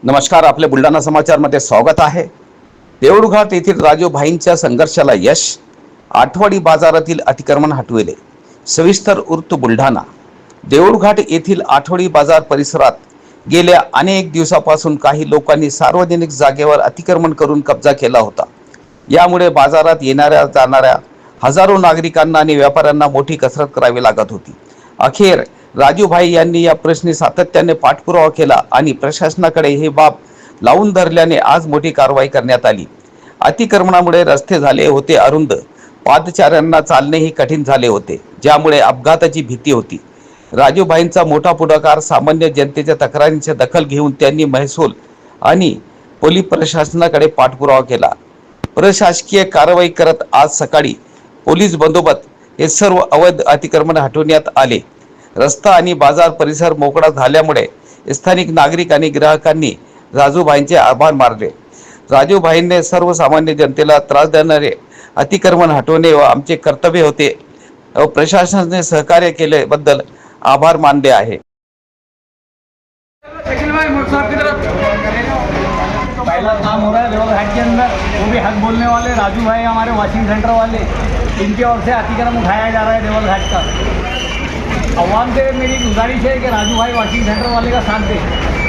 नमस्कार, आपले बुलढाणा समाचारमध्ये स्वागत आहे। देऊळघाट येथील राजूभाईंच्या संघर्षाला यश, आठवडी बाजारातील अतिक्रमण हटविले। सविस्तर वृत्त बुलढाणा। देऊळघाट येथील आठवडी बाजार परिसरात गेल्या अनेक दिवसापासून काही लोकांनी सार्वजनिक जागेवर अतिक्रमण करून कब्जा केला होता। यामुळे बाजारात येणाऱ्या जाणाऱ्या हजारो नागरिकांना आणि व्यापाऱ्यांना मोठी कसरत करावी लागत होती। अखेर राजूभाई यांनी या प्रश्नी सातत्याने पाठपुरावा केला आणि प्रशासनाकडे ही बाब लावून धरल्याने आज मोठी कारवाई करण्यात आली। अतिक्रमणामुळे रस्ते झाले होते अरुंद, पादचाऱ्यांना चालणेही कठीण झाले होते, ज्यामुळे अपघाताची भीती होती। राजूभाईंचा मोठा पुढाकार, सामान्य जनतेच्या तक्रारींची दखल घेऊन त्यांनी महसूल आणि पोलीस प्रशासनाकडे पाठपुरावा केला। प्रशासकीय कारवाई करत आज सकाळी पोलीस बंदोबस्त हे सर्व अवैध अतिक्रमण हटवण्यात आले। रस्ता आणि बाजार परिसर मोकळा झाल्यामुळे स्थानिक नागरिक आणि ग्राहकांनी राजूभाईंचे आभार मानले। राजूभाईंनी सर्वसामान्य जनतेला त्रास देणारे अतिक्रमण हटवणे व आमचे कर्तव्य होते व प्रशासनाने सहकार्य केल्याबद्दल आभार मानले आहे। पहला काम हो रहा है देवलघाट के अंदर, वो भी हक बोलने वाले राजू भाई हमारे वॉशिंग सेंटर वाले, इनकी ओर से अतिक्रमण उठाया जा रहा है देवलघाट का। आवाम से मेरी गुजारिश है कि राजू भाई वॉशिंग सेंटर वाले का साथ दें।